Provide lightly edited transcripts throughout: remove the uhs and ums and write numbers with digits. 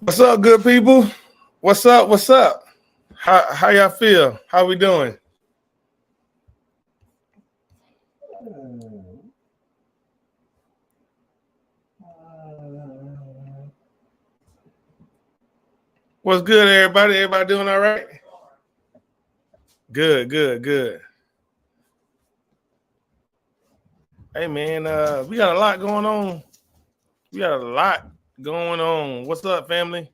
What's up, good people? What's up? What's up? How y'all feel? How we doing? What's good, everybody? Everybody doing all right? Good, good, good. Hey man, we got a lot going on. We got a lot going on. What's up, family?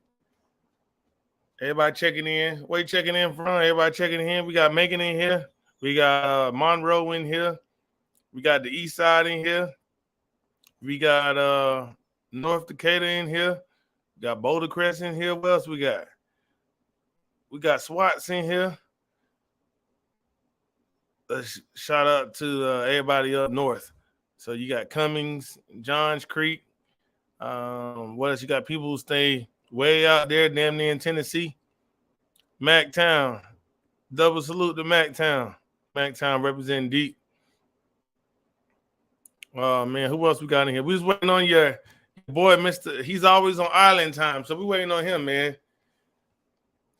Everybody checking in. Where you checking in from? Everybody checking in. We got Megan in here. We got Monroe in here. We got the East Side in here. We got North Decatur in here. We got Boulder Crest in here. What else we got? We got SWATs in here. Shout out to everybody up north. So you got Cummings, Johns Creek. What else? You got people who stay way out there, damn near in Tennessee. Mactown. Double salute to Mactown. Mactown representing deep. Oh man, who else we got in here? We was waiting on your boy, Mr. He's always on island time, so we waiting on him, man.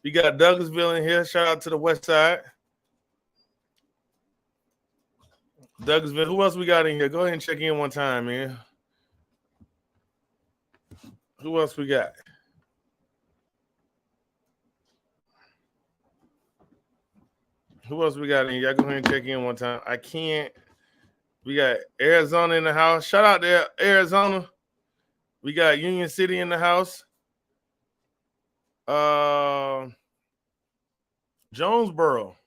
We got Douglasville in here. Shout out to the West Side. Douglasville. Who else we got in here? Go ahead and check in one time, man. Who else we got? Who else we got in here? Y'all go ahead and check in one time. I can't. We got Arizona in the house. Shout out to Arizona. We got Union City in the house. Jonesboro.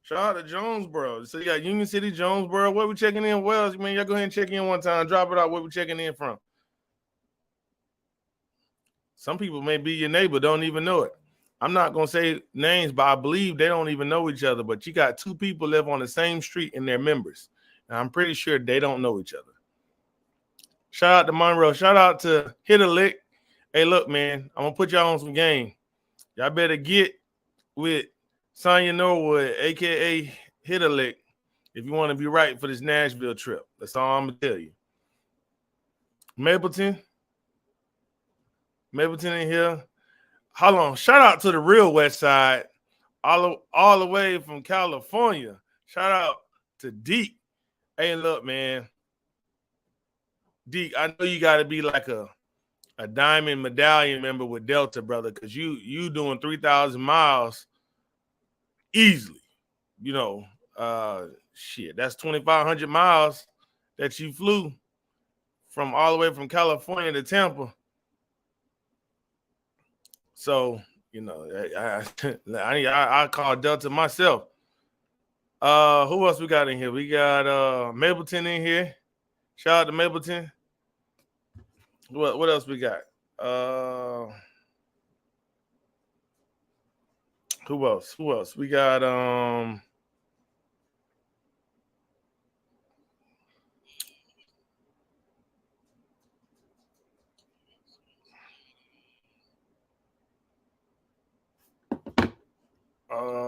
Shout out to Jonesboro. So you got Union City, Jonesboro. Where we checking in? Well, man, y'all go ahead and check in one time. Drop it out. Where we checking in from? Some people may be your neighbor, don't even know it. I'm not gonna say names, but I believe they don't even know each other. But you got two people live on the same street and they're members. And I'm pretty sure they don't know each other. Shout out to Monroe. Shout out to Hit a Lick. Hey, look, man, I'm gonna put y'all on some game. Y'all better get with Sonya Norwood, aka Hit a Lick, if you want to be right for this Nashville trip. That's all I'm gonna tell you. Mapleton in here. Hold on. Shout out to the real West Side, all the way from California. Shout out to Deke. Hey, look, man. Deke, I know you got to be like a diamond medallion member with Delta, brother, because you doing 3,000 miles easily. You know, shit, that's 2,500 miles that you flew from all the way from California to Tampa. So, you know, I call Delta myself. Who else we got in here? We got Mapleton in here. Shout out to Mapleton. What else we got? Who else? We got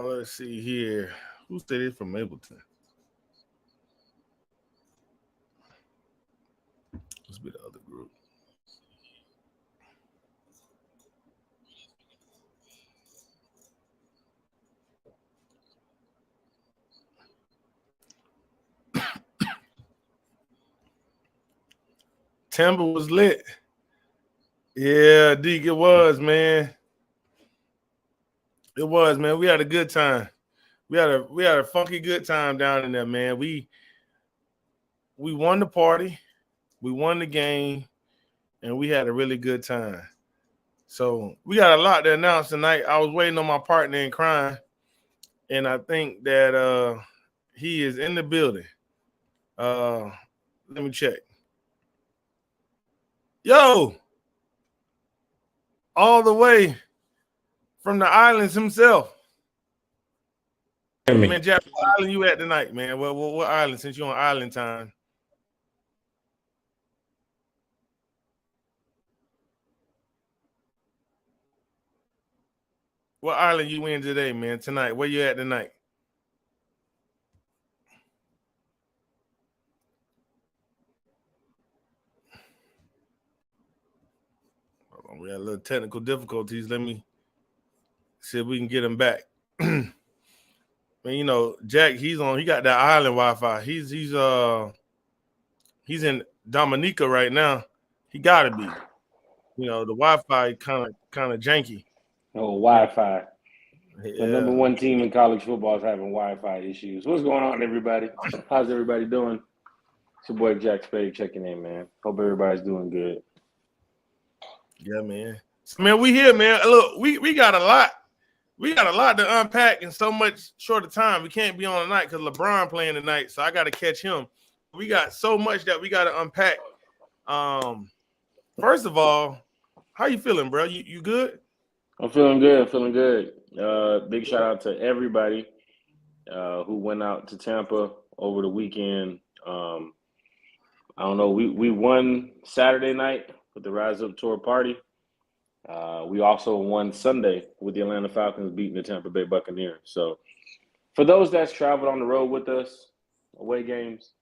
let's see here. Who said it from Mapleton? Let's be the other group. Tampa was lit. Yeah, Deke, it was, man. It was, man. We had a good time. We had a funky good time down in there, man. We won the party, we won the game, and we had a really good time. So we got a lot to announce tonight. I was waiting on my partner in crime, and I think that he is in the building. Let me check. Yo, all the way from the islands himself. Man, Jack, what island you at tonight, man? What island, since you're on island time? What island you in today, man? Tonight, where you at tonight? We had a little technical difficulties. Let me see if we can get him back. And you know, Jack, he got that island Wi-Fi. He's in Dominica right now. He gotta be. You know, the Wi-Fi kind of janky. Oh, Wi-Fi. Yeah. The number one team in college football is having Wi-Fi issues. What's going on, everybody? How's everybody doing? It's your boy Jack Spade checking in, man. Hope everybody's doing good. Yeah, man. So, man, we here, man. Look, we got a lot. We got a lot to unpack in so much short of time. We can't be on tonight because LeBron playing tonight, so I got to catch him. We got so much that we got to unpack. First of all, how you feeling, bro? You good? I'm feeling good. Big shout out to everybody who went out to Tampa over the weekend. I don't know. We won Saturday night with the RISEUP Tour party. We also won Sunday with the Atlanta Falcons beating the Tampa Bay Buccaneers. So for those that's traveled on the road with us, away games,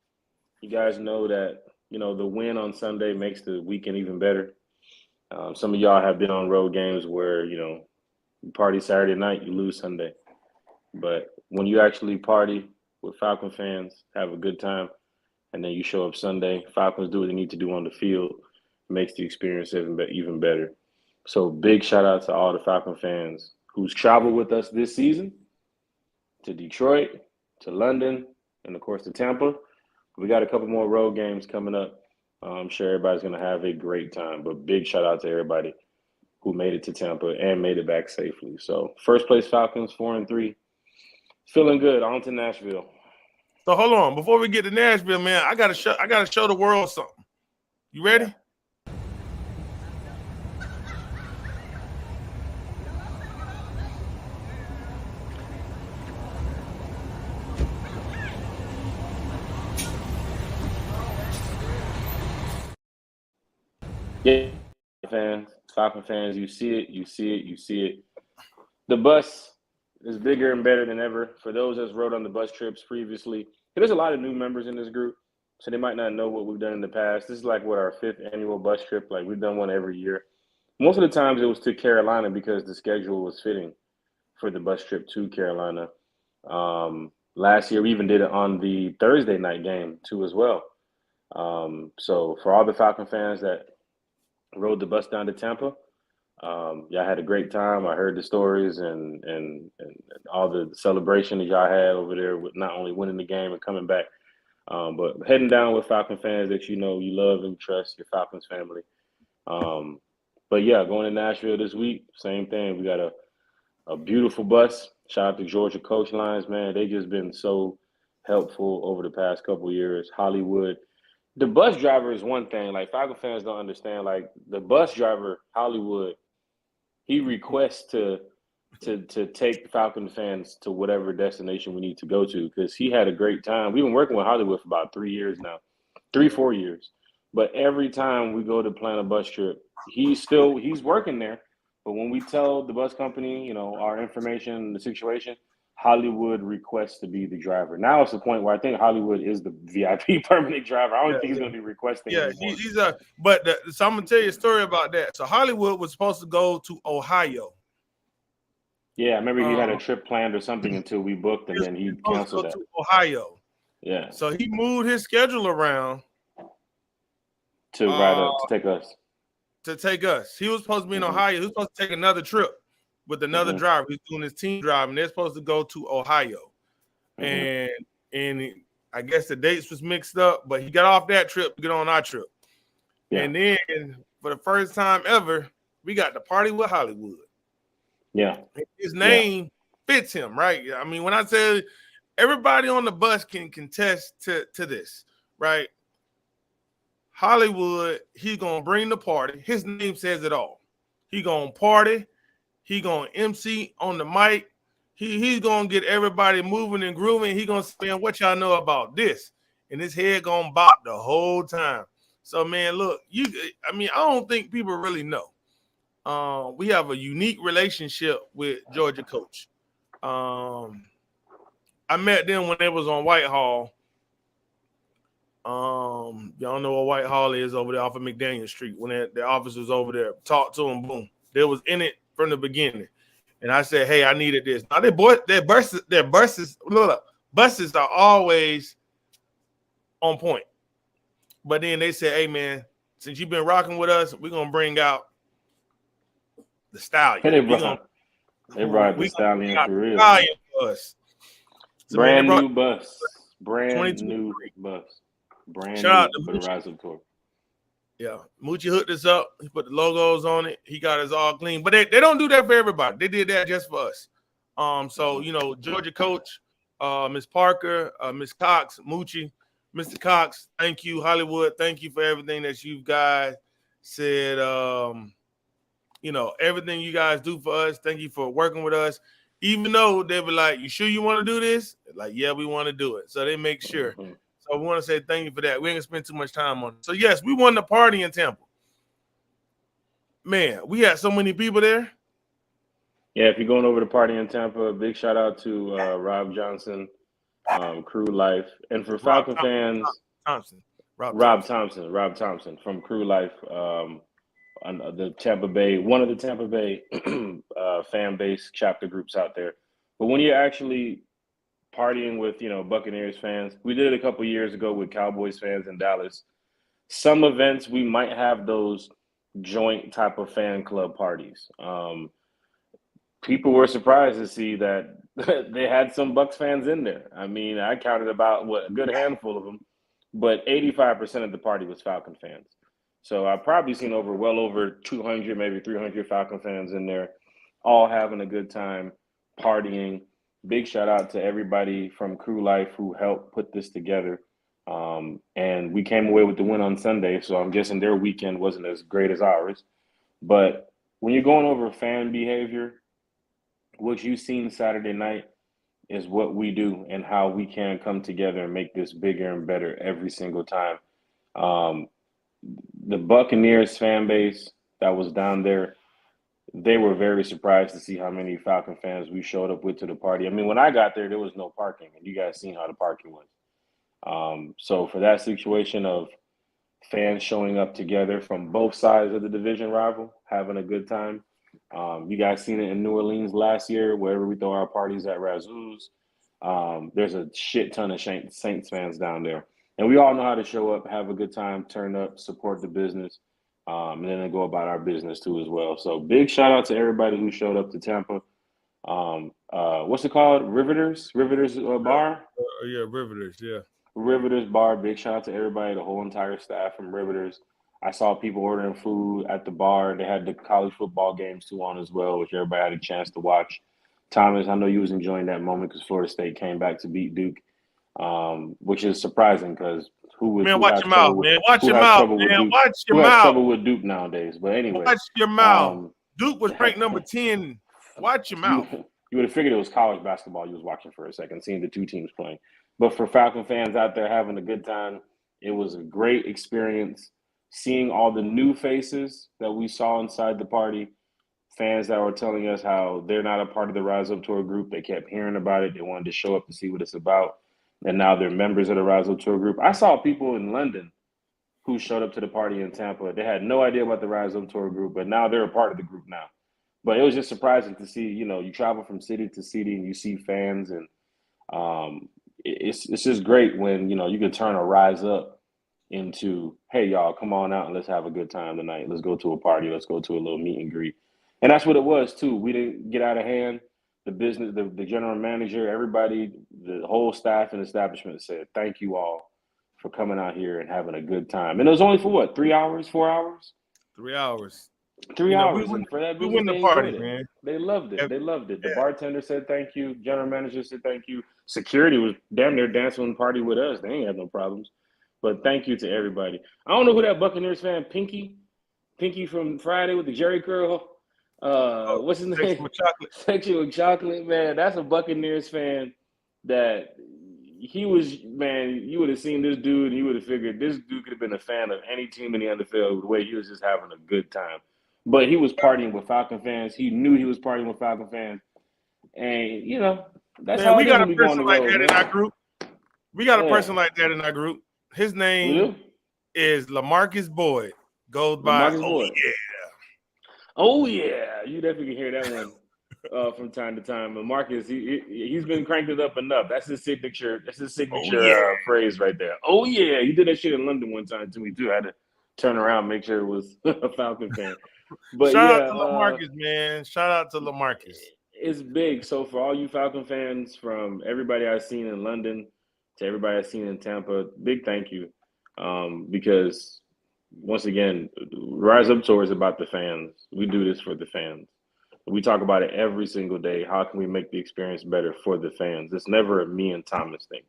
you guys know that, you know, the win on Sunday makes the weekend even better. Some of y'all have been on road games where, you know, you party Saturday night, you lose Sunday. But when you actually party with Falcon fans, have a good time, and then you show up Sunday, Falcons do what they need to do on the field, makes the experience even better. So big shout out to all the Falcon fans who's traveled with us this season to Detroit, to London, and of course to Tampa. We got a couple more road games coming up. I'm sure everybody's going to have a great time, but big shout out to everybody who made it to Tampa and made it back safely. So first place Falcons, 4-3. Feeling good. On to Nashville. So hold on. Before we get to Nashville, man, I gotta show the world something. You ready? Yeah. Yeah, Falcon fans, you see it. The bus is bigger and better than ever. For those that's rode on the bus trips previously, there's a lot of new members in this group, so they might not know what we've done in the past. This is like our 5th annual bus trip. Like, we've done one every year. Most of the times it was to Carolina because the schedule was fitting for the bus trip to Carolina. Last year we even did it on the Thursday night game too as well. So for all the Falcon fans that rode the bus down to Tampa, y'all had a great time. I heard the stories and all the celebration that y'all had over there with not only winning the game and coming back, but heading down with Falcon fans that you know you love and trust, your Falcons family. But yeah, going to Nashville this week, same thing. We got a beautiful bus. Shout out to Georgia Coach Lines, man. They just been so helpful over the past couple of years. Hollywood. The bus driver is one thing. Like, Falcon fans don't understand. Like, the bus driver, Hollywood, he requests to take Falcon fans to whatever destination we need to go to because he had a great time. We've been working with Hollywood for about 3 years now, 4 years. But every time we go to plan a bus trip, he's working there. But when we tell the bus company, you know, our information, the situation, Hollywood requests to be the driver. Now it's the point where I think Hollywood is the VIP permanent driver. I don't think he's going to be requesting anymore. So I'm going to tell you a story about that. So Hollywood was supposed to go to Ohio. Yeah, I remember he had a trip planned or something until we booked, and then he canceled that. To Ohio. Yeah. So he moved his schedule around to take us. To take us. He was supposed to be in Ohio. He was supposed to take another trip with another driver. He's doing his team drive, and they're supposed to go to Ohio. And I guess the dates was mixed up, but he got off that trip to get on our trip. Yeah. And then for the first time ever, we got to party with Hollywood. Yeah. His name fits him, right? I mean, when I say everybody on the bus can contest to this, right? Hollywood, he's going to bring the party. His name says it all. He going to party. He going to MC on the mic. He's going to get everybody moving and grooving. He going to spend what y'all know about this. And his head going to bop the whole time. So, man, look, I don't think people really know. We have a unique relationship with Georgia Coach. I met them when they was on Whitehall. Y'all know what Whitehall is over there off of McDaniel Street. When the office was over there, talked to them, boom. They was in it from the beginning. And I said, hey, I needed this. Now their buses are always on point. But then they said, hey man, since you've been rocking with us, we're gonna bring out the stallion. Hey, they brought the stallion for real. Stallion for us. So brand man, new bus. Brand new bus. Brand Shout new for the RISEUP Tour. Yeah, Moochie hooked us up. He put the logos on it. He got us all clean. But they don't do that for everybody. They did that just for us. So Georgia coach, Miss Parker, Miss Cox, Moochie, Mr. Cox, thank you. Hollywood, thank you for everything that you guys said. Everything you guys do for us. Thank you for working with us. Even though they were like, you sure you want to do this? Like, yeah, we want to do it. So they make sure. Mm-hmm. So we want to say thank you for that. We ain't gonna spend too much time on it. So yes, we won the party in Tampa. Man, we had so many people there. Yeah, if you're going over the party in Tampa, big shout out to Rob Johnson, Crew Life, and for Falcon fans, Rob Thompson from Crew Life, on the Tampa Bay, one of the Tampa Bay fan base chapter groups out there. But when you're actually partying with Buccaneers fans, we did it a couple years ago with Cowboys fans in Dallas. Some events we might have those joint type of fan club parties. People were surprised to see that they had some Bucs fans in there. I mean, I counted about a good handful of them, but 85% of the party was Falcon fans. So I've probably seen well over 200, maybe 300 Falcon fans in there, all having a good time partying. Big shout out to everybody from Crew Life who helped put this together. And we came away with the win on Sunday, so I'm guessing their weekend wasn't as great as ours. But when you're going over fan behavior, what you've seen Saturday night is what we do and how we can come together and make this bigger and better every single time. The Buccaneers fan base that was down there, they were very surprised to see how many Falcon fans we showed up with to the party. I mean, when I got there was no parking, and you guys seen how the parking was. So for that situation of fans showing up together from both sides of the division rival, having a good time. You guys seen it in New Orleans last year, wherever we throw our parties at RISEUP's. There's a shit ton of Saints fans down there. And we all know how to show up, have a good time, turn up, support the business, and then go about our business too as well. So big shout out to everybody who showed up to Tampa. What's it called? Riveters Bar? Yeah, Riveters, yeah. Riveters Bar. Big shout out to everybody, the whole entire staff from Riveters. I saw people ordering food at the bar. They had the college football games too on as well, which everybody had a chance to watch. Thomas, I know you was enjoying that moment because Florida State came back to beat Duke, which is surprising because who has trouble with Duke nowadays? But anyway, watch your mouth. Duke was ranked number 10. Watch your mouth. You would have figured it was college basketball you was watching for a second, seeing the two teams playing. But for Falcon fans out there having a good time, it was a great experience. Seeing all the new faces that we saw inside the party, fans that were telling us how they're not a part of the RISEUP Tour group. They kept hearing about it. They wanted to show up to see what it's about. And now they're members of the RISEUP Tour group. I saw people in London who showed up to the party in Tampa. They had no idea about the RISEUP Tour group, but now they're a part of the group now. But it was just surprising to see, you travel from city to city and you see fans. And it's just great when, you can turn a RISEUP into, hey, y'all, come on out and let's have a good time tonight. Let's go to a party. Let's go to a little meet and greet. And that's what it was, too. We didn't get out of hand. The business, the general manager, everybody, the whole staff and establishment said, thank you all for coming out here and having a good time. And it was only for what, 3 hours, 4 hours? 3 hours. 3 hours. And for that business, the party, man. They loved it. They loved it. The bartender said thank you. General manager said thank you. Security was damn near dancing on the party with us. They ain't had no problems. But thank you to everybody. I don't know who that Buccaneers fan, Pinky from Friday with the Jerry curl. What's his name? Section with chocolate, man. That's a Buccaneers fan that he was, man, you would have seen this dude and you would have figured this dude could have been a fan of any team in the NFL the way he was just having a good time. But he was partying with Falcon fans. He knew he was partying with Falcon fans. And, that's how we got a person like that in our group. We got a person like that in our group. His We name do. is LaMarcus Boyd. Goes by LaMarcus Boyd. Oh yeah, you definitely can hear that one from time to time. But Marcus, he's been cranked it up enough. That's his signature. That's his Oh signature yeah. phrase right there. Oh yeah, he did that shit in London one time to me too. I had to turn around, make sure it was a Falcon fan. But Shout out yeah, to LaMarcus, man. Shout out to LaMarcus. it's big. So for all you Falcon fans, from everybody I've seen in London to everybody I've seen in Tampa, big thank you. Because once again, Rise Up Tour is about the fans. We do this for the fans. We talk about it every single day. How can we make the experience better for the fans? It's never a me and Thomas thing.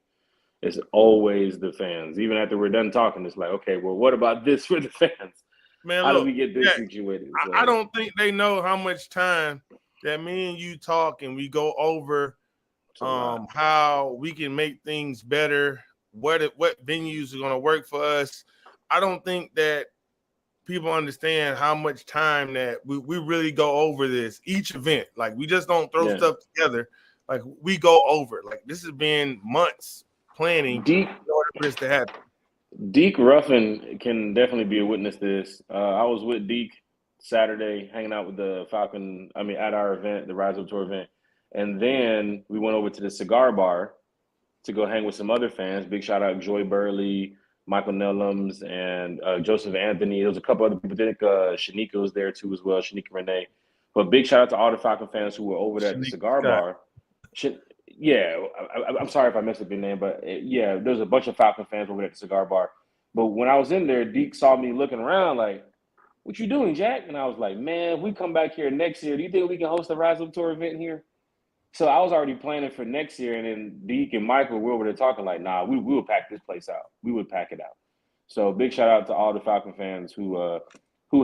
It's always the fans. Even after we're done talking, it's like, okay, well, what about this for the fans? Man, How do look, we get this yeah, situated? I So don't think they know how much time that me and you talk and we go over it's a lot. how we can make things better, what venues are going to work for us. I don't think that people understand how much time that we really go over this each event. Like we just don't throw Yeah. stuff together. Like we go over. Like this has been months planning Deep in order for this to happen. Deke Ruffin can definitely be a witness to this. I was with Deke Saturday, hanging out with the Falcon. I mean, at our event, the Rise Up Tour event, and then we went over to the cigar bar to go hang with some other fans. Big shout out Joy Burley, Michael Nellums, and Joseph Anthony. There was a couple other people. I think Shanika was there too as well. Shanika Renee. But big shout out to all the Falcon fans who were over there at the Shanique cigar Scott. bar. Yeah, I'm sorry if I messed up your name, but yeah, there's a bunch of Falcon fans over at the cigar bar. But when I was in there, Deke saw me looking around like, "What you doing, Jack?" And I was like, "Man, if we come back here next year, do you think we can host a Rise Up Tour event here?" So I was already planning for next year, and then Deke and Michael were over there talking like, "Nah, we would pack this place out. We would pack it out." So big shout out to all the Falcon fans who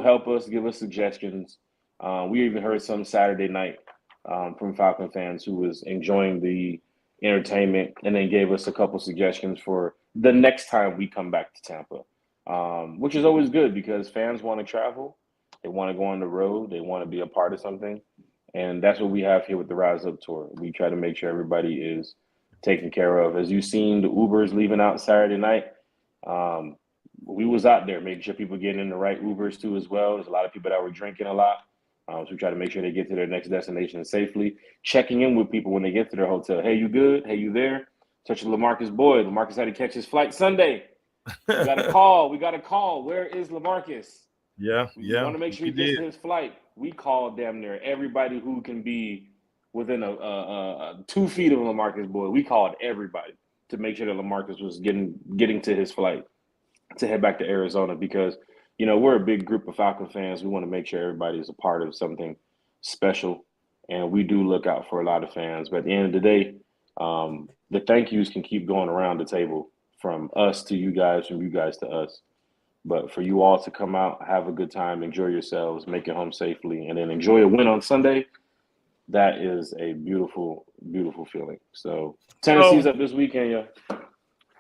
help us, give us suggestions. We even heard some Saturday night from Falcon fans who was enjoying the entertainment and then gave us a couple suggestions for the next time we come back to Tampa, which is always good because fans want to travel, they want to go on the road, they want to be a part of something, and that's what we have here with the Rise Up Tour. We try to make sure everybody is taken care of. As you've seen, the Ubers leaving out Saturday night. We was out there making sure people getting in the right Ubers too as well. There's a lot of people that were drinking a lot. So we try to make sure they get to their next destination safely. Checking in with people when they get to their hotel. Hey, you good? Hey, you there? Touching LaMarcus Boyd. LaMarcus had to catch his flight Sunday. We got a call. We got a call. Where is LaMarcus? Yeah. We want to make sure he gets to his flight. We called damn near everybody who can be within a 2 feet of LaMarcus Boyd. We called everybody to make sure that LaMarcus was getting to his flight to head back to Arizona because, you know, we're a big group of Falcon fans. We want to make sure everybody is a part of something special. And we do look out for a lot of fans. But at the end of the day, the thank yous can keep going around the table from us to you guys, from you guys to us. But for you all to come out, have a good time, enjoy yourselves, make it home safely, and then enjoy a win on Sunday, that is a beautiful, beautiful feeling. So Tennessee's up this weekend, yeah.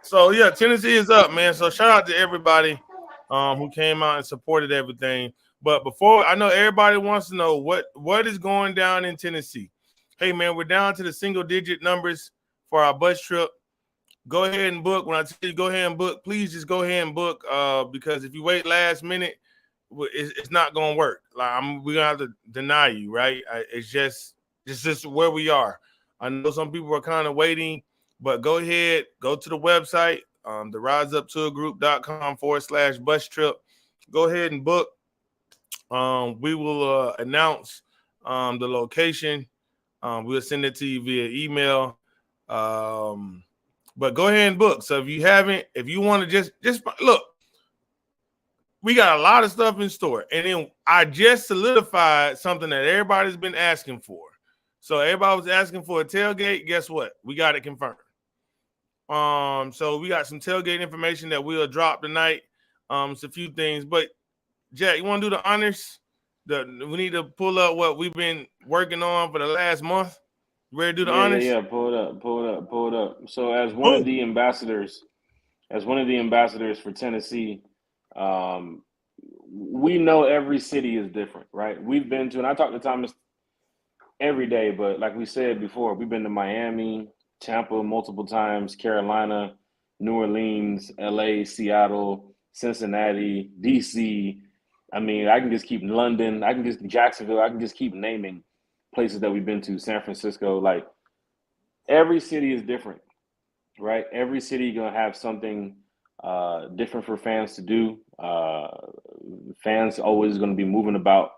So yeah, Tennessee is up, man. So shout out to everybody who came out and supported everything. But before, I know everybody wants to know what is going down in Tennessee. Hey man, we're down to the single digit numbers for our bus trip. Go ahead and book. When I tell you go ahead and book, please just go ahead and book because if you wait last minute, it's not going to work. Like we're going to have to deny you, right? It's just where we are. I know some people are kind of waiting, but go ahead, go to the website, the riseuptourgroup.com/bus trip. Go ahead and book. We will announce the location. We'll send it to you via email. But go ahead and book. So if you haven't, if you want to just look, we got a lot of stuff in store. And then I just solidified something that everybody's been asking for. So everybody was asking for a tailgate. Guess what? We got it confirmed. So we got some tailgate information that we'll drop tonight. It's a few things. But Jack, you want to do the honors? We need to pull up what we've been working on for the last month. You ready to do the honors? Yeah. Pull it up. So as one of the ambassadors for Tennessee, we know every city is different, right? We've been to, and I talk to Thomas every day, but like we said before, we've been to Miami, Tampa multiple times, Carolina, New Orleans, LA, Seattle, Cincinnati, DC. I mean, I can just keep London, I can just Jacksonville, I can just keep naming places that we've been to, San Francisco. Like every city is different, right? Every city gonna have something different for fans to do. Fans always gonna be moving about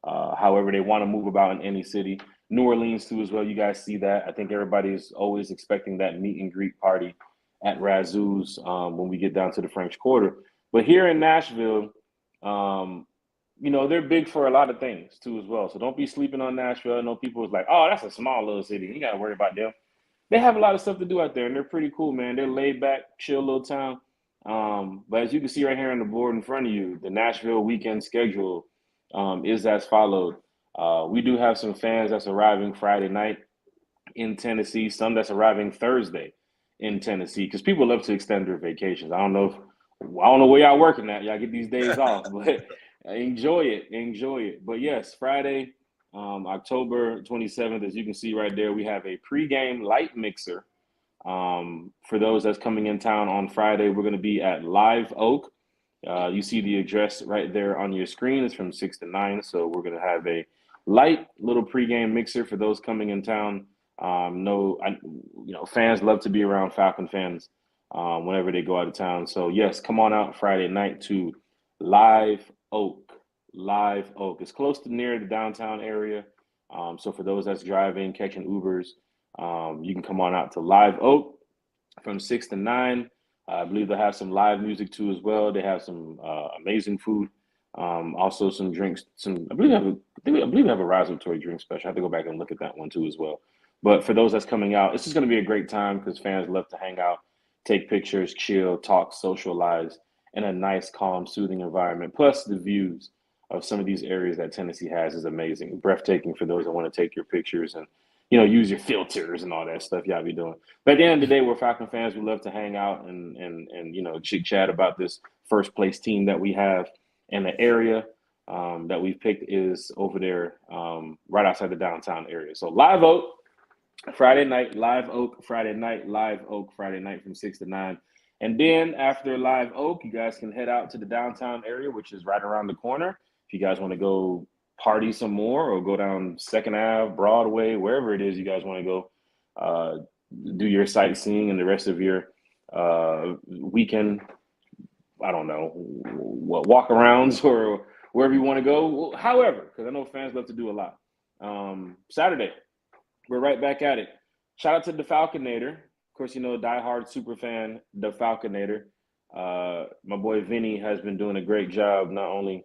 however they want to move about in any city. New Orleans too as well. You guys see that. I think everybody's always expecting that meet and greet party at Razoo's when we get down to the French Quarter. But here in Nashville, um, they're big for a lot of things too as well. So don't be sleeping on Nashville. I know people was like, oh, that's a small little city. You got to worry about them. They have a lot of stuff to do out there, and they're pretty cool, man. They're laid back, chill little town. But as you can see right here on the board in front of you, the Nashville weekend schedule is as followed. We do have some fans that's arriving Friday night in Tennessee, some that's arriving Thursday in Tennessee, because people love to extend their vacations. I don't know where y'all working at. Y'all get these days off, but enjoy it. But yes, Friday, October 27th, as you can see right there, we have a pregame light mixer. For those that's coming in town on Friday, we're going to be at Live Oak. You see the address right there on your screen. It's from 6 to 9. So we're going to have a light little pregame mixer for those coming in town. Fans love to be around Falcon fans whenever they go out of town. So yes, come on out Friday night to Live Oak. Live Oak. It's close to near the downtown area. So for those that's driving, catching Ubers, you can come on out to Live Oak from 6 to 9. I believe they have some live music too as well. They have some amazing food. Also some drinks. I believe they have a RISEUP Tour drink special. I have to go back and look at that one too as well. But for those that's coming out, it's just going to be a great time because fans love to hang out, take pictures, chill, talk, socialize in a nice, calm, soothing environment. Plus the views of some of these areas that Tennessee has is amazing, breathtaking for those that want to take your pictures and use your filters and all that stuff y'all be doing. But at the end of the day, we're Falcon fans. We love to hang out and chit chat about this first place team that we have, and the area that we've picked is over there right outside the downtown area. So Live Oak Friday night, Live Oak Friday night, Live Oak Friday night from 6 to 9. And then after Live Oak, you guys can head out to the downtown area, which is right around the corner. If you guys want to go party some more or go down Second Ave, Broadway, wherever it is you guys want to go, do your sightseeing and the rest of your weekend, I don't know, walk-arounds or wherever you want to go. However, because I know fans love to do a lot. Saturday, we're right back at it. Shout out to the Falconator. Of course, diehard super fan, the Falconator. My boy Vinny has been doing a great job, not only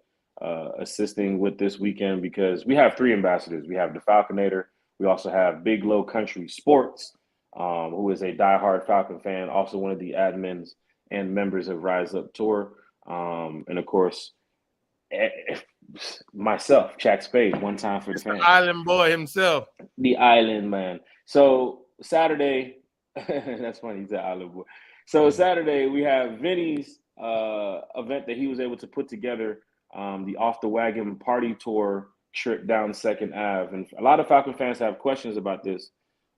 assisting with this weekend, because we have 3 ambassadors. We have the Falconator. We also have Big Low Country Sports, who is a diehard Falcon fan, also one of the admins and members of RISEUP Tour. And of course, myself, Jack Spade, one time for the fans. Island boy himself. The Island man. So Saturday, that's funny, he's an Island boy. So Saturday, we have Vinny's event that he was able to put together, the Off the Wagon Party Tour trip down Second Ave. And a lot of Falcon fans have questions about this.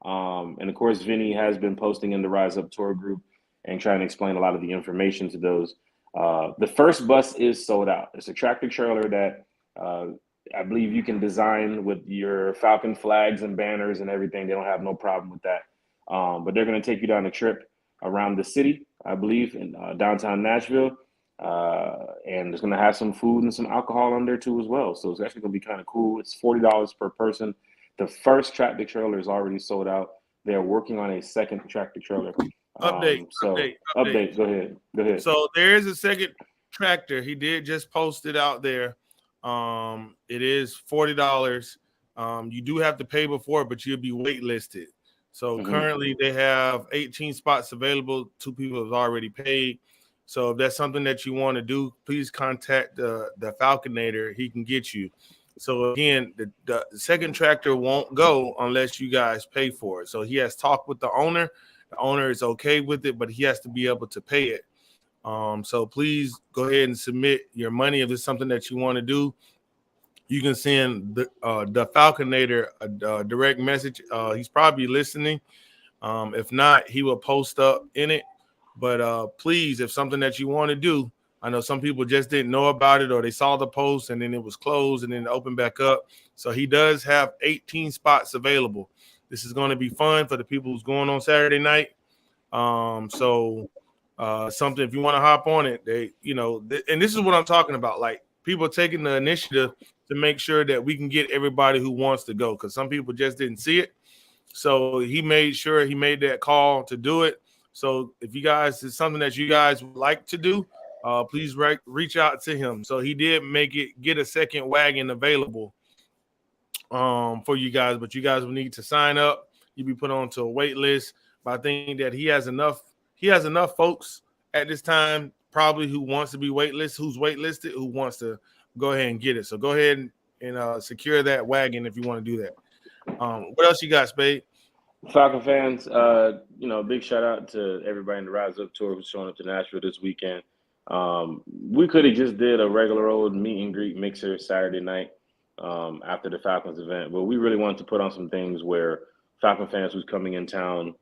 And of course, Vinny has been posting in the RISEUP Tour group and trying to explain a lot of the information to those. The first bus is sold out. It's a tractor trailer that I believe you can design with your Falcon flags and banners and everything. They don't have no problem with that. But they're going to take you down a trip around the city, I believe, in downtown Nashville. And it's going to have some food and some alcohol on there too as well. So it's actually going to be kind of cool. It's $40 per person. The first tractor trailer is already sold out. They're working on a second tractor trailer. Update. Go ahead. So there is a second tractor. He did just post it out there. It is $40. You do have to pay before, but you'll be waitlisted. So currently they have 18 spots available. 2 people have already paid. So if that's something that you want to do, please contact the Falconator. He can get you. So again, the second tractor won't go unless you guys pay for it. So he has talked with the owner. The owner is okay with it, but he has to be able to pay it. So please go ahead and submit your money if it's something that you want to do. You can send the Falconator a direct message. He's probably listening. If not, he will post up in it. But please, if something that you want to do, I know some people just didn't know about it, or they saw the post and then it was closed and then it opened back up. So he does have 18 spots available. This is going to be fun for the people who's going on Saturday night. So something, if you want to hop on it, and this is what I'm talking about. Like, people taking the initiative to make sure that we can get everybody who wants to go, because some people just didn't see it. So he made sure he made that call to do it. So if you guys, it's something that you guys would like to do, please reach out to him. So he did get a second wagon available for you guys, but you guys will need to sign up. You'll be put onto a wait list. But I think that he has enough folks at this time probably who wants to be who's waitlisted, who wants to go ahead and get it. So go ahead and secure that wagon if you want to do that. What else you got, Spade? Falcon fans, big shout out to everybody in the RISEUP Tour who's showing up to Nashville this weekend. We could have just did a regular old meet and greet mixer Saturday night after the Falcons event, but we really wanted to put on some things where Falcon fans who's coming in town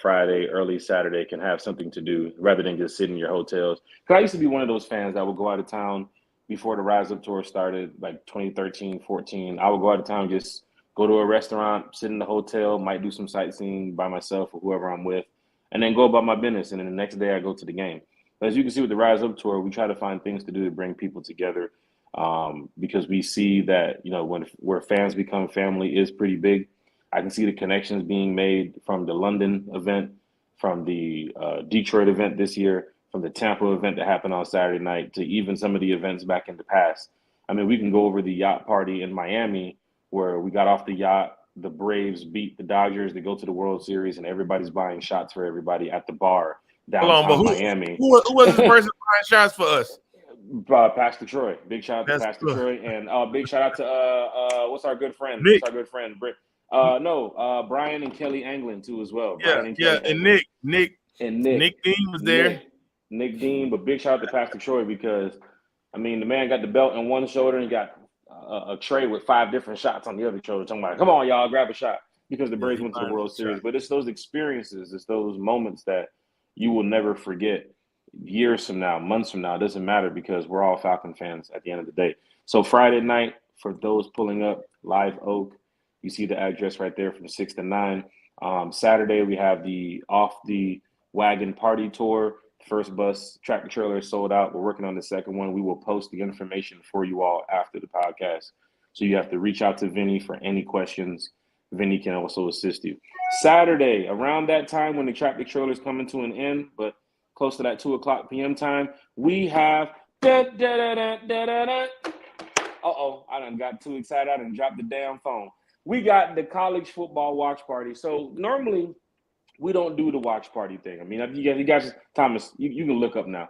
Friday, early Saturday can have something to do rather than just sit in your hotels. Because I used to be one of those fans that would go out of town before the RISEUP Tour started, like 2013, 14. I would go out of town, just go to a restaurant, sit in the hotel, might do some sightseeing by myself or whoever I'm with, and then go about my business. And then the next day I go to the game. But as you can see with the RISEUP Tour, we try to find things to do to bring people together because we see that, where fans become family is pretty big. I can see the connections being made from the London event, from the Detroit event this year, from the Tampa event that happened on Saturday night, to even some of the events back in the past. I mean, we can go over the yacht party in Miami where we got off the yacht, the Braves beat the Dodgers, they go to the World Series, and everybody's buying shots for everybody at the bar downtown Miami. Who was this person buying shots for us? Pastor Troy. Big shout out to Pastor Troy, and big shout out to what's our good friend? Nick. What's our good friend? Brian and Kelly Anglin too as well. And Nick Dean was there. Nick Dean, but big shout out to Pastor Troy because, I mean, the man got the belt on one shoulder and got a tray with 5 different shots on the other shoulder. Talking about, come on, y'all, grab a shot, because the Braves went to the World Series. But it's those experiences, it's those moments that you will never forget. Years from now, months from now, it doesn't matter, because we're all Falcon fans at the end of the day. So Friday night, for those pulling up, Live Oak, you see the address right there from 6 to 9. Saturday, we have the Off the Wagon Party Tour. First bus, tractor trailer is sold out. We're working on the second one. We will post the information for you all after the podcast. So you have to reach out to Vinny for any questions. Vinny can also assist you. Saturday, around that time when the tractor trailer is coming to an end, but close to that 2:00 p.m. time, we have Uh-oh, I done got too excited. I done dropped the damn phone. We got the college football watch party. So normally we don't do the watch party thing. I mean, you guys, Thomas, you can look up now.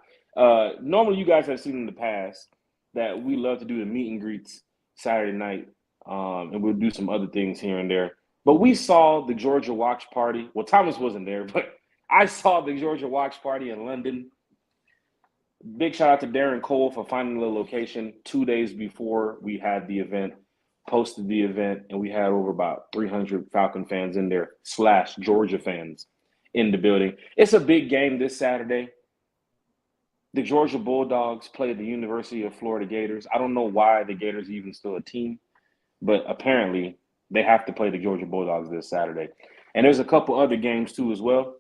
Normally you guys have seen in the past that we love to do the meet and greets Saturday night, and we'll do some other things here and there. But we saw the Georgia watch party. Well, Thomas wasn't there, but I saw the Georgia watch party in London. Big shout out to Darren Cole for finding the location 2 days before we had the event, posted the event, and we had over about 300 Falcon fans in there / Georgia fans in the building. It's a big game this Saturday. The Georgia Bulldogs play the University of Florida Gators. I don't know why the Gators are even still a team, but apparently they have to play the Georgia Bulldogs this Saturday. And there's a couple other games too as well.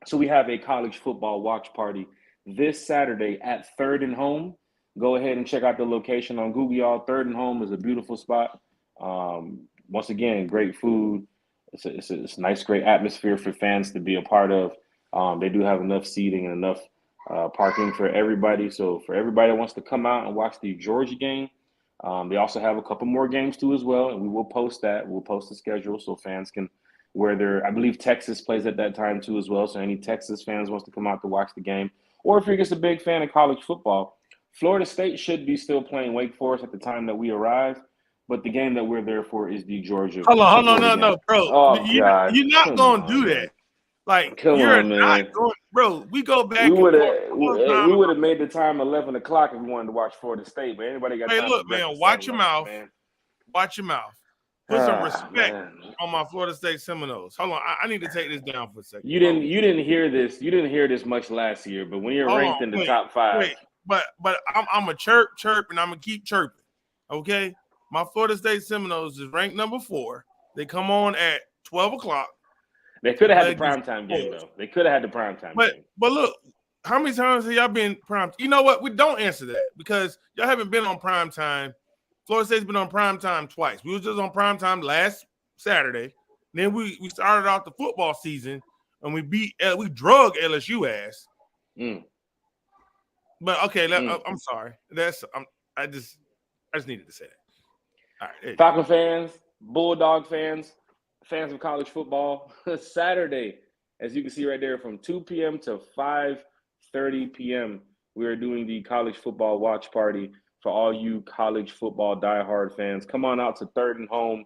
So we have a college football watch party this Saturday at 3rd and Home. Go ahead and check out the location on Google, y'all. 3rd and Home is a beautiful spot. Once again, great food. It's a nice, great atmosphere for fans to be a part of. They do have enough seating and enough parking for everybody. So for everybody that wants to come out and watch the Georgia game, they also have a couple more games too as well, and we will post that. We'll post the schedule so fans can wear their, I believe Texas plays at that time too as well. So any Texas fans wants to come out to watch the game, or if you're just a big fan of college football, Florida State should be still playing Wake Forest at the time that we arrive. But the game that we're there for is the Georgia. Hold on, no, bro. Oh, you're not going to do that. Like, you're not going, bro. We go back. We would have made the time 11 o'clock if we wanted to watch Florida State. But anybody got time? Hey, look, man, watch your mouth. Man. Watch your mouth. Put some respect Man. on my Florida State Seminoles. Hold on, I need to take this down for a second. You didn't hear this. You didn't hear this much last year, but when you're ranked in the top 5, but I'm a chirp, and I'm gonna keep chirping. Okay, my Florida State Seminoles is ranked number 4. They come on at 12 o'clock. They could have had the primetime game though. They could have had the primetime game. But look, how many times have y'all been prime? You know what? We don't answer that because y'all haven't been on primetime. Florida State's been on primetime twice. We was just on primetime last Saturday. Then we started out the football season and we drug LSU ass. But okay, I'm sorry. I just needed to say that. All right, Falcon fans, Bulldog fans, fans of college football. Saturday, as you can see right there, from 2 p.m. to 5:30 p.m., we are doing the college football watch party for all you college football diehard fans. Come on out to Third and Home.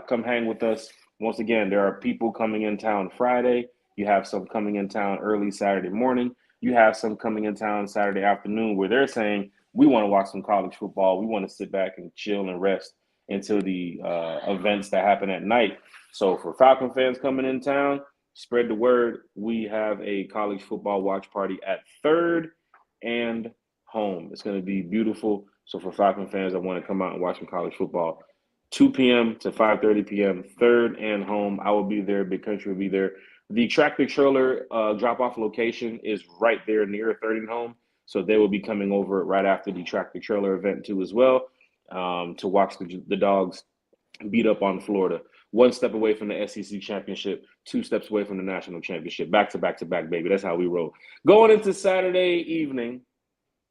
Come hang with us. Once again, there are people coming in town Friday. You have some coming in town early Saturday morning. You have some coming in town Saturday afternoon where they're saying, we want to watch some college football. We want to sit back and chill and rest until the events that happen at night. So for Falcon fans coming in town, spread the word. We have a college football watch party at Third and Home. It's going to be beautiful. So for Falcon fans that want to come out and watch some college football, 2 p.m. to 5:30 p.m., Third and Home. I will be there. Big Country will be there. The tractor trailer drop-off location is right there near Third and Home. So they will be coming over right after the tractor trailer event too as well to watch the Dogs beat up on Florida. 1 step away from the SEC championship, 2 steps away from the national championship. Back to back to back, baby. That's how we roll. Going into Saturday evening.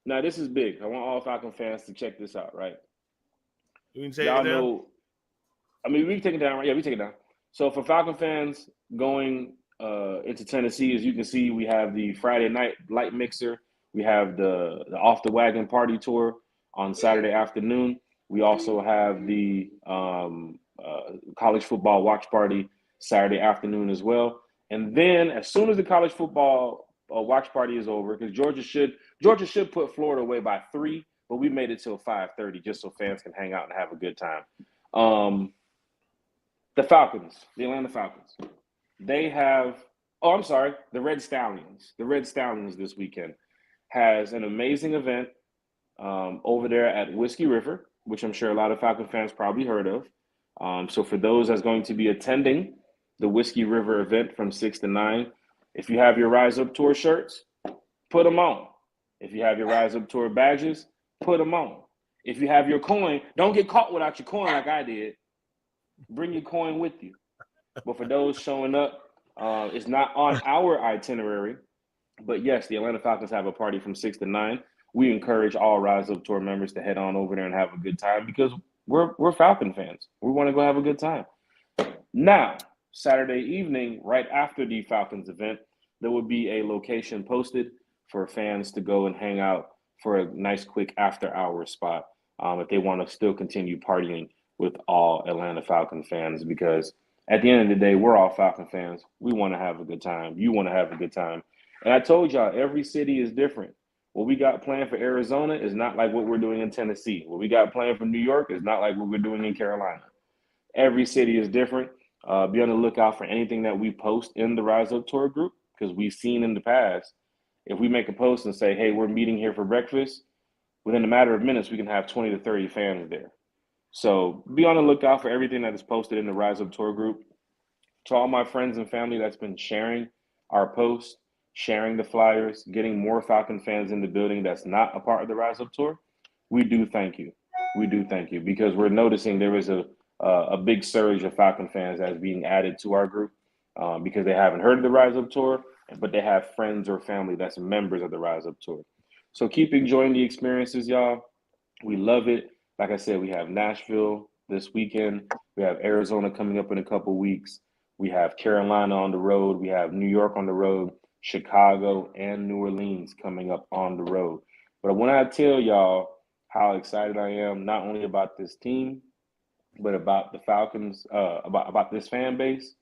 Now, this is big. I want all Falcon fans to check this out, right? You can say Y'all it down? know. I mean, we can take it down, right? Yeah, we take it down. So for Falcon fans going into Tennessee, as you can see, we have the Friday night light mixer. We have the Off the Wagon party tour on Saturday afternoon. We also have the college football watch party Saturday afternoon as well. And then as soon as the college football watch party is over, because Georgia should put Florida away by 3, but we made it till 5:30 just so fans can hang out and have a good time. The Atlanta Falcons, they have the Red Stallions. The Red Stallions this weekend has an amazing event over there at Whiskey River, which I'm sure a lot of Falcon fans probably heard of. So for those that's going to be attending the Whiskey River event from 6 to 9, if you have your RISEUP Tour shirts, put them on. If you have your RISEUP Tour badges, put them on. If you have your coin, don't get caught without your coin like I did. Bring your coin with you. But for those showing up, it's not on our itinerary. But yes, the Atlanta Falcons have a party from 6 to 9. We encourage all RISEUP Tour members to head on over there and have a good time because we're Falcon fans. We want to go have a good time. Now, Saturday evening, right after the Falcons event, there will be a location posted for fans to go and hang out for a nice, quick after-hours spot if they want to still continue partying with all Atlanta Falcon fans because at the end of the day, we're all Falcon fans. We want to have a good time. You want to have a good time. And I told y'all, every city is different. What we got planned for Arizona is not like what we're doing in Tennessee. What we got planned for New York is not like what we're doing in Carolina. Every city is different. Be on the lookout for anything that we post in the RISEUP Tour group because we've seen in the past, if we make a post and say, hey, we're meeting here for breakfast, within a matter of minutes, we can have 20 to 30 fans there. So be on the lookout for everything that is posted in the RISEUP Tour group. To all my friends and family that's been sharing our posts, sharing the flyers, getting more Falcon fans in the building that's not a part of the RISEUP Tour, we do thank you. We do thank you because we're noticing there is a big surge of Falcon fans that's being added to our group because they haven't heard of the RISEUP Tour, but they have friends or family that's members of the RISEUP Tour. So keep enjoying the experiences, y'all. We love it. Like I said, we have Nashville this weekend. We have Arizona coming up in a couple weeks. We have Carolina on the road. We have New York on the road, Chicago, and New Orleans coming up on the road. But when I tell y'all how excited I am, not only about this team, but about the Falcons, about this fan base,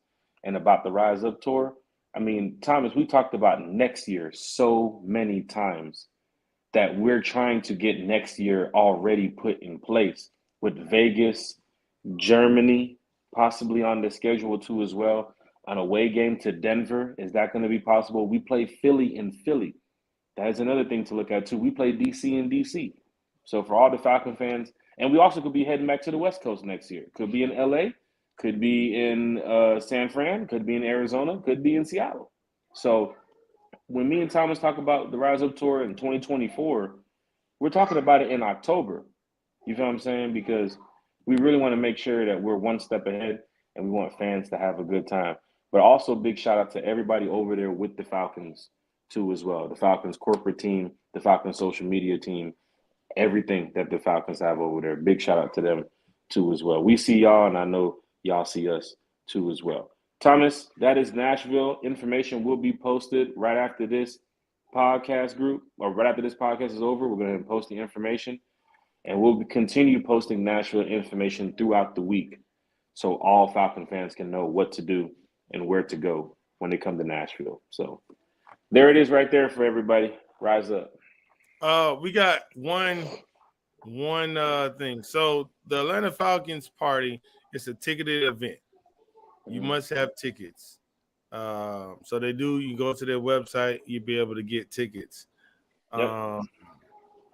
and about the RISEUP Tour. I mean, Thomas, we talked about next year so many times that we're trying to get next year already put in place with Vegas, Germany possibly on the schedule too as well. An away game to Denver, is that going to be possible? We play Philly in Philly. That is another thing to look at too. We play DC in DC. So for all the Falcon fans, and we also could be heading back to the West Coast next year. Could be in LA, could be in San Fran, could be in Arizona, could be in Seattle. So when me and Thomas talk about the Rise Up Tour in 2024, we're talking about it in October. You feel what I'm saying? Because we really want to make sure that we're one step ahead and we want fans to have a good time. But also big shout out to everybody over there with the Falcons too as well. The Falcons corporate team, the Falcons social media team, everything that the Falcons have over there. Big shout out to them too as well. We see y'all and I know y'all see us too as well. Thomas, that is Nashville. Information will be posted right after this podcast group, or right after this podcast is over. We're going to post the information, and we'll continue posting Nashville information throughout the week so all Falcon fans can know what to do and where to go when they come to Nashville. So there it is right there for everybody. Rise up. We got one thing. So the Atlanta Falcons party is a ticketed event. You must have tickets. So they do. You go to their website, you'll be able to get tickets. Yep.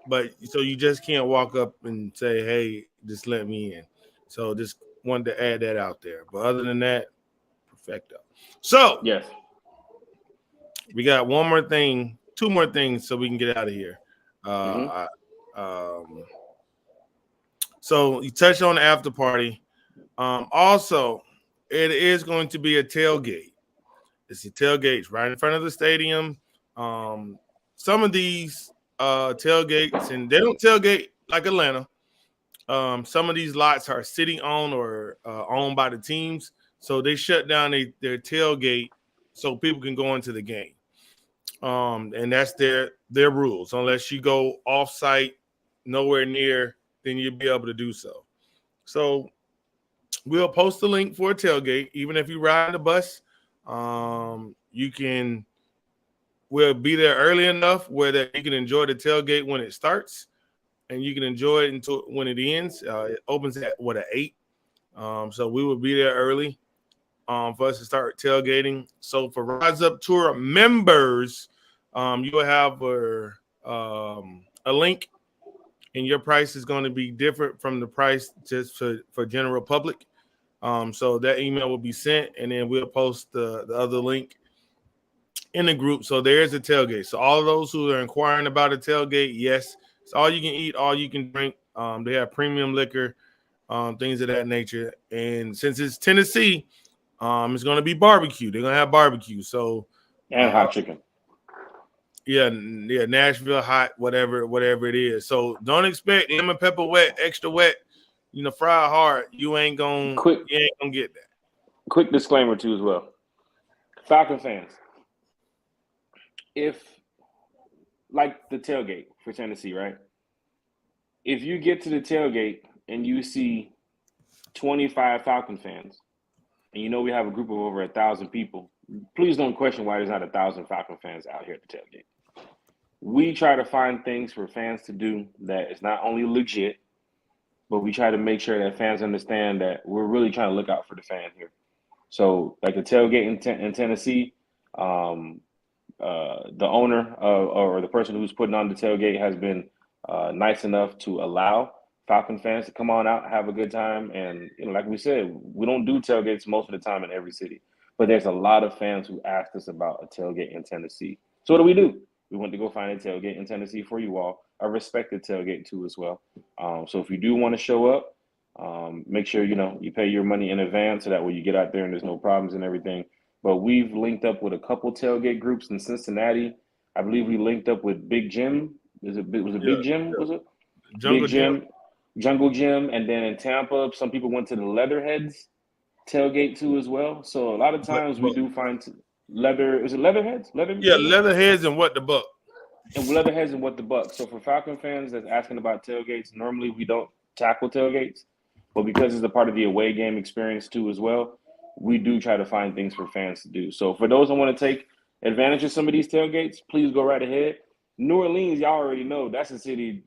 But so you just can't walk up and say, "Hey, just let me in." So just wanted to add that out there. But other than that, perfecto. So yes, we got one more thing, two more things, so we can get out of here. So you touched on the after party. Also, it is going to be a tailgate. It's a tailgate right in front of the stadium. Some of these tailgates, and they don't tailgate like Atlanta. Some of these lots are city owned or owned by the teams, so they shut down their tailgate so people can go into the game. And that's their rules. Unless you go off site, nowhere near, then you'll be able to do so. So we'll post a link for a tailgate. Even if you ride the bus, we'll be there early enough where that you can enjoy the tailgate when it starts, and you can enjoy it until when it ends. It opens at 8. So we will be there early for us to start tailgating. So for Rise Up Tour members, you will have a link, and your price is going to be different from the price just for general public. So that email will be sent, and then we'll post the other link in the group. So there's a tailgate. So all of those who are inquiring about a tailgate, yes, it's all you can eat, all you can drink. They have premium liquor, things of that nature. And since it's Tennessee, it's going to be barbecue. They're going to have barbecue. So and hot chicken. Yeah, Nashville hot, whatever it is. So don't expect lemon pepper wet, extra wet, fry hard. You ain't gonna get that. Quick disclaimer too as well. Falcon fans, if like the tailgate for Tennessee, right? If you get to the tailgate and you see 25 Falcon fans, and you know we have a group of over 1,000 people, please don't question why there's not 1,000 Falcon fans out here at the tailgate. We try to find things for fans to do that is not only legit, but we try to make sure that fans understand that we're really trying to look out for the fan here. So, like the tailgate in Tennessee, the owner or the person who's putting on the tailgate has been nice enough to allow Falcon fans to come on out, have a good time. And, like we said, we don't do tailgates most of the time in every city. But there's a lot of fans who asked us about a tailgate in Tennessee. So what do? We went to go find a tailgate in Tennessee for you all, a respected tailgate too as well. So if you do want to show up, make sure, you pay your money in advance so that way you get out there and there's no problems and everything. But we've linked up with a couple tailgate groups in Cincinnati. I believe we linked up with Big Jim. Was it Big Jim? Was it? Jungle Jim. Jungle Jim. And then in Tampa, some people went to the Leatherheads tailgate too as well. So a lot of times we do find is it Leatherheads? Leatherheads and What the Buck. And Leatherheads and What the Buck. So for Falcon fans that's asking about tailgates, normally we don't tackle tailgates, but because it's a part of the away game experience too as well, we do try to find things for fans to do. So for those that want to take advantage of some of these tailgates, please go right ahead. New Orleans, y'all already know that's a city.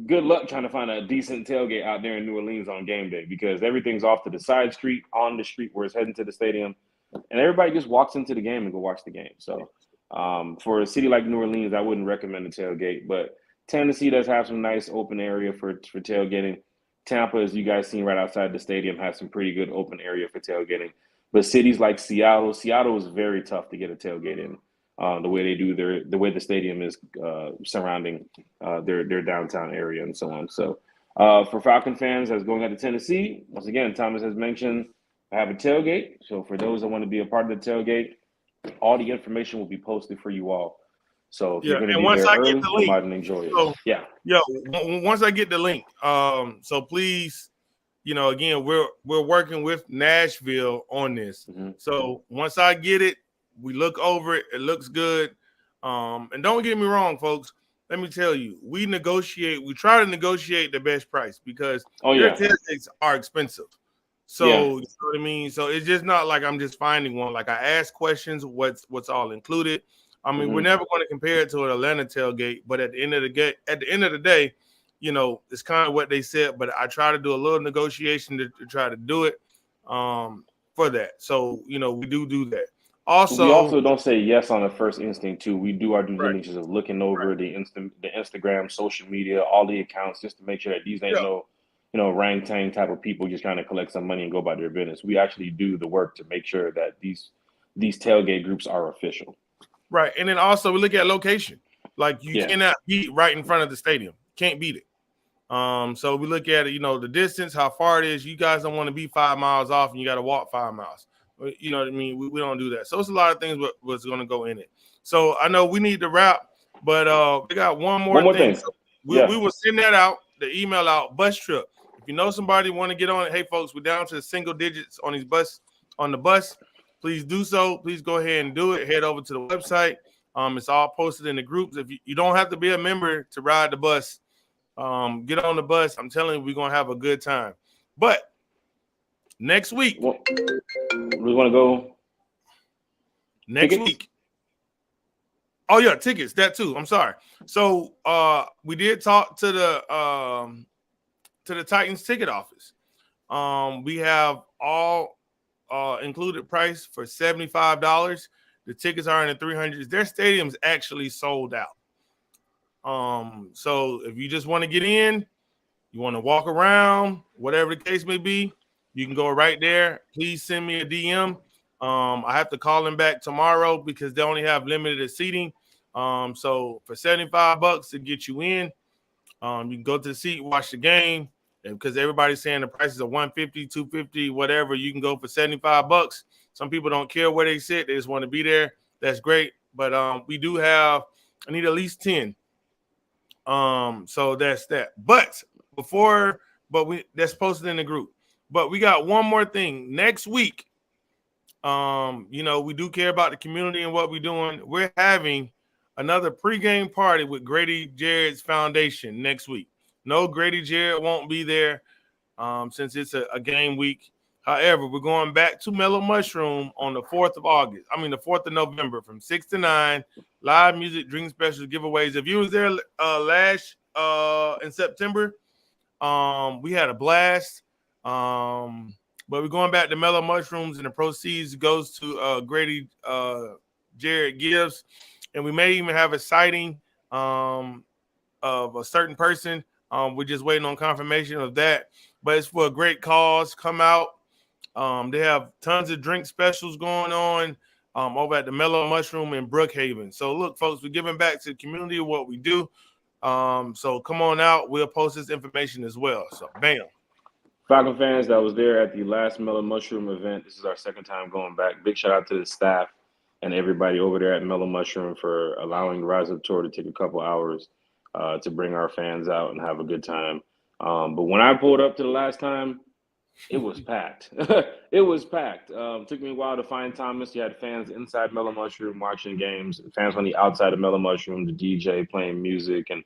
good luck trying to find a decent tailgate out there in New Orleans on game day, because everything's off to the side street, on the street where it's heading to the stadium, and everybody just walks into the game and go watch the game. So for a city like New Orleans, I wouldn't recommend a tailgate, but Tennessee does have some nice open area for tailgating. Tampa, as you guys seen right outside the stadium, has some pretty good open area for tailgating. But cities like Seattle is very tough to get a tailgate in. The way they do the way the stadium is surrounding their downtown area and so on. So for Falcon fans that's going out to Tennessee, once again, Thomas has mentioned I have a tailgate. So for those that want to be a part of the tailgate, all the information will be posted for you all. So if you're going to be there early, come out and enjoy it. So, once I get the link, so please, again, we're working with Nashville on this. Mm-hmm. So once I get it, we look over it. It looks good. And don't get me wrong, folks. Let me tell you, we try to negotiate the best price because their tickets are expensive. So you know what I mean? So it's just not like I'm just finding one. Like I ask questions, what's all included. I mean, we're never going to compare it to an Atlanta tailgate, but at the end of the day, it's kind of what they said. But I try to do a little negotiation to try to do it for that. So we do that. Also, we also don't say yes on the first instinct too. We do our due diligence of looking over the Instagram, social media, all the accounts, just to make sure that these ain't no rang-tang type of people just trying to collect some money and go about their business. We actually do the work to make sure that these tailgate groups are official. Right. And then also we look at location. Like you cannot beat right in front of the stadium. Can't beat it. So we look at it, the distance, how far it is. You guys don't want to be 5 miles off and you got to walk 5 miles. You know what I mean? We don't do that. So it's a lot of things what's going to go in it. So I know we need to wrap, but we got one more thing. So we will send that out, the email out, bus trip. If you know somebody want to get on it, hey folks, we're down to the single digits on the bus. Please do so. Please go ahead and do it. Head over to the website. It's all posted in the groups. If you don't have to be a member to ride the bus, get on the bus. I'm telling you, we're going to have a good time. But next week. We want to go next week. Oh, yeah, tickets, that too. I'm sorry. So we did talk to the Titans ticket office. We have all included price for $75. The tickets are in the 300s. Their stadium's actually sold out. So if you just want to get in, you want to walk around, whatever the case may be, you can go right there. Please send me a DM. I have to call them back tomorrow because they only have limited seating. So for $75 to get you in, you can go to the seat, watch the game. And because everybody's saying the prices are $150, $250, whatever, you can go for $75. Some people don't care where they sit; they just want to be there. That's great. But we do have, I need at least 10. So that's that. But that's posted in the group. But we got one more thing next week. We do care about the community and what we're doing. We're having another pregame party with Grady Jarrett's foundation next week. No, Grady Jarrett won't be there since it's a game week. However, we're going back to Mellow Mushroom on the 4th of November from 6 to 9. Live music, drink specials, giveaways. If you was there last in September, we had a blast. But we're going back to Mellow Mushrooms, and the proceeds goes to Grady Jarrett Gives. And we may even have a sighting of a certain person. We're just waiting on confirmation of that. But it's for a great cause. Come out. They have tons of drink specials going on over at the Mellow Mushroom in Brookhaven. So, look, folks, we're giving back to the community of what we do. So come on out. We'll post this information as well. So, bam. Falcon fans that was there at the last Mellow Mushroom event, this is our second time going back. Big shout out to the staff and everybody over there at Mellow Mushroom for allowing the RISEUP Tour to take a couple hours to bring our fans out and have a good time. But when I pulled up to the last time, it was packed. It was packed. Took me a while to find Thomas. You had fans inside Mellow Mushroom watching games, fans on the outside of Mellow Mushroom, the DJ playing music, and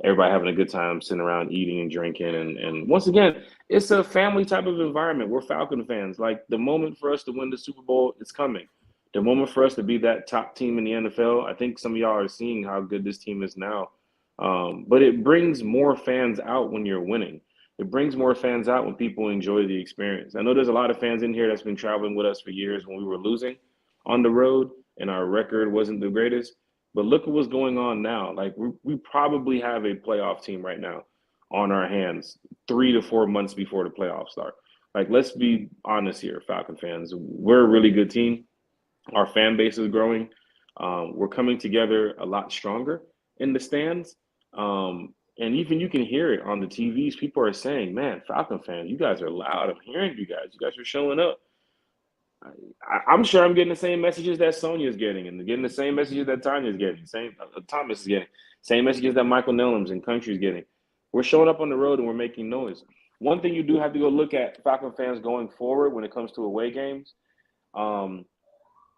everybody having a good time sitting around eating and drinking. And once again, it's a family type of environment. We're Falcon fans. Like, the moment for us to win the Super Bowl, it's coming. The moment for us to be that top team in the NFL, I think some of y'all are seeing how good this team is now. But it brings more fans out when you're winning. It brings more fans out when people enjoy the experience. I know there's a lot of fans in here that's been traveling with us for years when we were losing on the road and our record wasn't the greatest. But look at what's going on now. Like we probably have a playoff team right now on our hands 3 to 4 months before the playoffs start. Like, let's be honest here, Falcon fans. We're a really good team. Our fan base is growing. We're coming together a lot stronger in the stands. And even you can hear it on the TVs. People are saying, man, Falcon fans, you guys are loud. I'm hearing you guys. You guys are showing up. I'm sure I'm getting the same messages that Sonia's getting and getting the same messages that Tanya's getting, same Thomas is getting, same messages that Michael Nellums and Country's getting. We're showing up on the road and we're making noise. One thing you do have to go look at, Falcon fans, going forward when it comes to away games,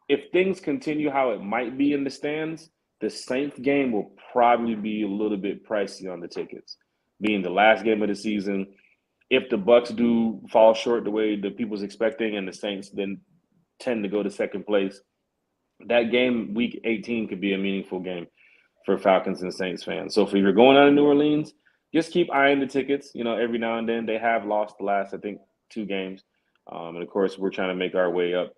if things continue how it might be in the stands, the Saints game will probably be a little bit pricey on the tickets, being the last game of the season. If the Bucks do fall short the way the people's expecting and the Saints then tend to go to second place, that game, week 18, could be a meaningful game for Falcons and Saints fans. So if you're going out of New Orleans, just keep eyeing the tickets. You know, every now and then they have lost the last, I think, 2 games. And, of course, we're trying to make our way up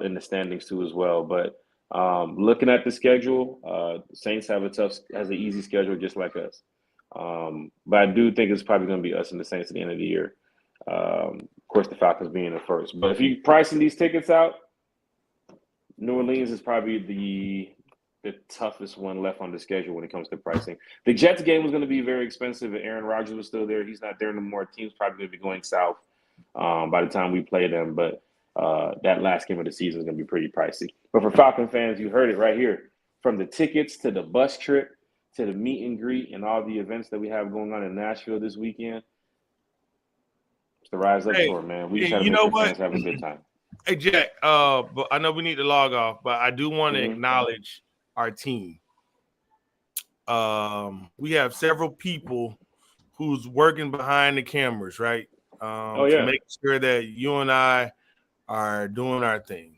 in the standings too as well. But looking at the schedule, Saints has an easy schedule just like us. But I do think it's probably going to be us and the Saints at the end of the year. Of course, the Falcons being the first. But if you're pricing these tickets out, New Orleans is probably the toughest one left on the schedule when it comes to pricing. The Jets game was going to be very expensive if Aaron Rodgers was still there. He's not there anymore. Team's probably going to be going south by the time we play them. But that last game of the season is going to be pretty pricey. But for Falcon fans, you heard it right here. From the tickets to the bus trip to the meet and greet and all the events that we have going on in Nashville this weekend, it's the Rise Up Tour, man. We just try to make sure fans have a good time. Hey, Jack, but I know we need to log off, but I do want to acknowledge our team. We have several people who's working behind the cameras, right? To make sure that you and I are doing our thing.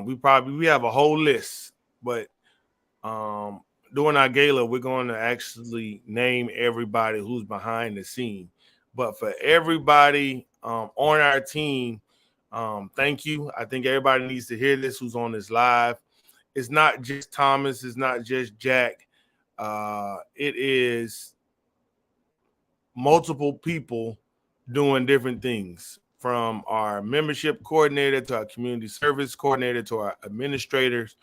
We have a whole list, but during our gala, we're going to actually name everybody who's behind the scene. But for everybody on our team, thank you. I think everybody needs to hear this who's on this live. It's not just Thomas. It's not just Jack. It is multiple people doing different things, from our membership coordinator to our community service coordinator to our administrators,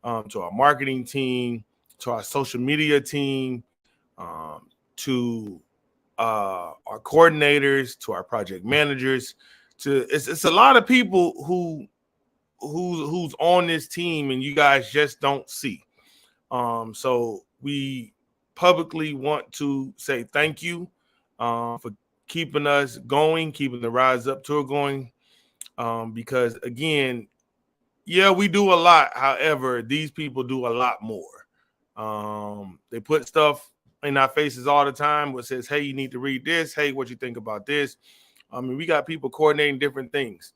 to our marketing team, to our social media team, to our coordinators, to our project managers. It's a lot of people who's on this team and you guys just don't see. So we publicly want to say thank you for keeping us going, keeping the Rise Up Tour going. Because again, yeah, we do a lot. However, these people do a lot more. They put stuff in our faces all the time which says, hey, you need to read this. Hey, what you think about this? I mean, we got people coordinating different things.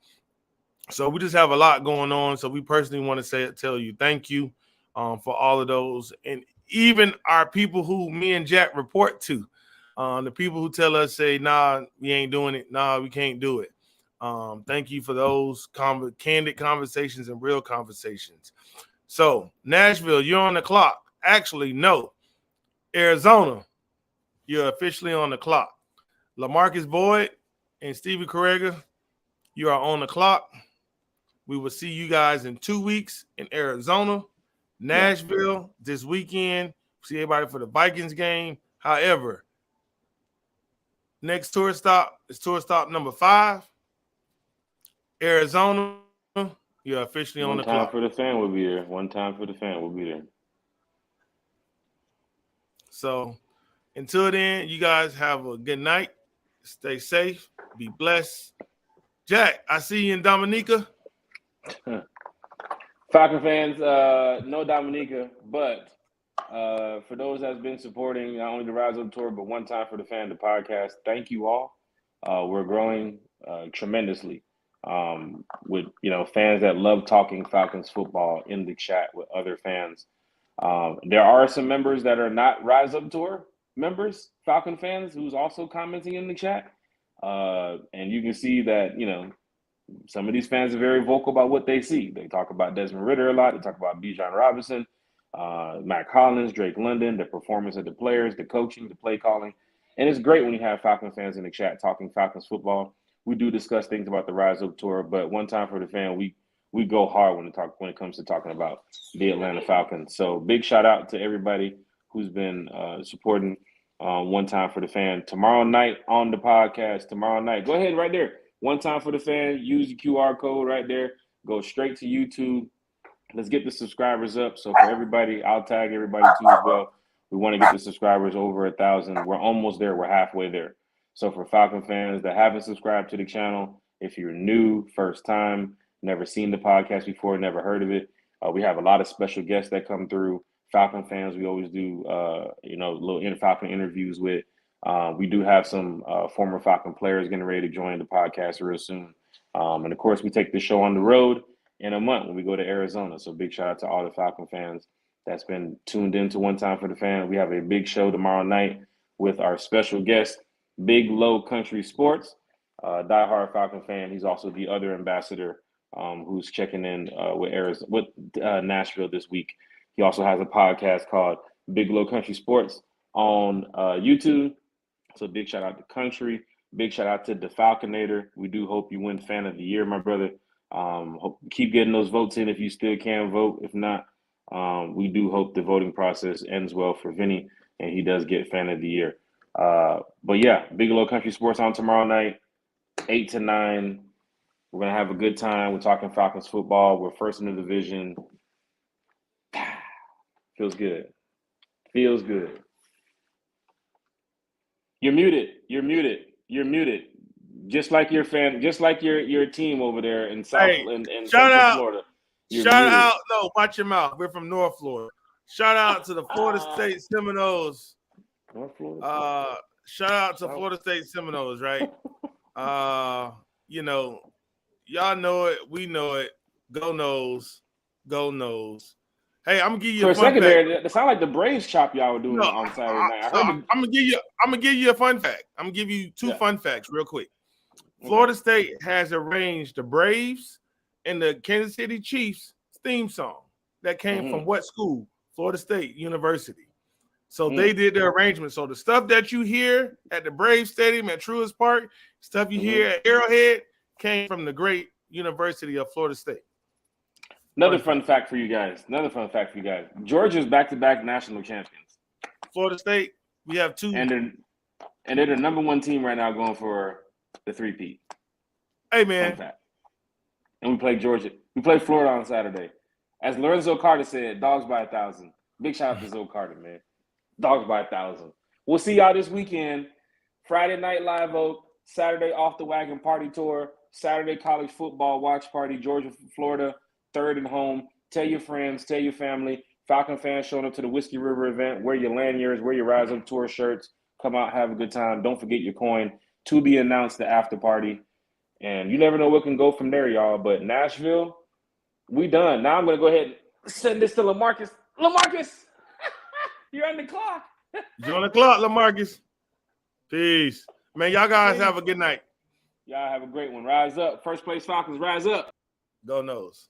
So we just have a lot going on. So we personally want to tell you thank you for all of those. And even our people who me and Jack report to, the people who tell us, say, nah, we ain't doing it. Nah, we can't do it. Thank you for those candid conversations and real conversations. So Nashville, you're on the clock. Actually, no. Arizona, you're officially on the clock. LaMarcus Boyd and Stevie Correga, you are on the clock. We will see you guys in 2 weeks in Arizona. Nashville this weekend. See everybody for the Vikings game. However, next tour stop is tour stop number 5. Arizona, you're officially on the clock. One time for the fan will be there. One time for the fan will be there. So until then, you guys have a good night. Stay safe. Be blessed. Jack, I see you in Dominica. Falcon fans, no Dominica, but for those that's been supporting not only the Rise Up Tour, but One Time for the Fan, the podcast, thank you all. We're growing tremendously with fans that love talking Falcons football in the chat with other fans. There are some members that are not RISEUP Tour members, Falcon fans, who's also commenting in the chat. And you can see that, some of these fans are very vocal about what they see. They talk about Desmond Ridder a lot. They talk about Bijan Robinson, Matt Collins, Drake London, the performance of the players, the coaching, the play calling. And it's great when you have Falcon fans in the chat talking Falcons football. We do discuss things about the RISEUP Tour, but one time for the fan, we go hard when it comes to talking about the Atlanta Falcons. So big shout out to everybody who's been supporting One Time for the Fan. Tomorrow night on the podcast, go ahead right there. One Time for the Fan, use the QR code right there. Go straight to YouTube. Let's get the subscribers up. So for everybody, I'll tag everybody too as well. We want to get the subscribers over 1,000. We're almost there. We're halfway there. So for Falcon fans that haven't subscribed to the channel, if you're new, first time, never seen the podcast before, never heard of it, we have a lot of special guests that come through. Falcon fans, we always do, little Falcon interviews with. We do have some former Falcon players getting ready to join the podcast real soon. And of course, we take the show on the road in a month when we go to Arizona. So big shout out to all the Falcon fans that's been tuned into One Time for the Fan. We have a big show tomorrow night with our special guest, Big Low Country Sports, diehard Falcon fan. He's also the other ambassador who's checking in with Nashville this week. He also has a podcast called Big Low Country Sports on YouTube. So big shout out to Country. Big shout out to the Falconator. We do hope you win Fan of the Year, my brother. Keep getting those votes in if you still can vote. If not, we do hope the voting process ends well for Vinny and he does get Fan of the Year. But yeah, Big Low Country Sports on tomorrow night, 8 to 9. We're going to have a good time. We're talking Falcons football. We're first in the division. Feels good. Feels good. You're muted. Just like your team over there in South in Central Florida. No, watch your mouth. We're from North Florida. Shout out to the Florida State Seminoles. North Florida. Shout out to Florida State Seminoles, right? Y'all know it. We know it. Go Noles. Go Noles. Hey, I'm gonna give you for a fun second fact. there. It sounded like the Braves chop y'all were doing on Saturday night. I'm gonna give you a fun fact. I'm gonna give you two fun facts real quick. Florida State has arranged the Braves and the Kansas City Chiefs theme song that came from what school? Florida State University. So they did the arrangement. So the stuff that you hear at the Braves Stadium at Truist Park, stuff you hear at Arrowhead, came from the great University of Florida State. Another fun fact for you guys. Georgia's back-to-back national champions. Florida State, we have two. And they're the number one team right now going for the three-peat. Hey, man. Fun fact. And we played Georgia. We played Florida on Saturday. As Lorenzo Carter said, dogs by 1,000. Big shout out to Zoe Carter, man. Dogs by 1,000. We'll see y'all this weekend. Friday night Live Oak, Saturday Off the Wagon Party Tour, Saturday College Football Watch Party, Georgia, Florida, third and home. Tell your friends, tell your family. Falcon fans showing up to the Whiskey River event. Wear your lanyards, wear your RISEUP Tour shirts. Come out, have a good time. Don't forget your coin. To be announced, the after party. And you never know what can go from there, y'all. But Nashville, we done. Now I'm going to go ahead and send this to LaMarcus. LaMarcus, you're on the clock. You're on the clock, LaMarcus. Peace. Man, y'all guys have a good night. Y'all have a great one. Rise up. First place Falcons, rise up. Go Noles.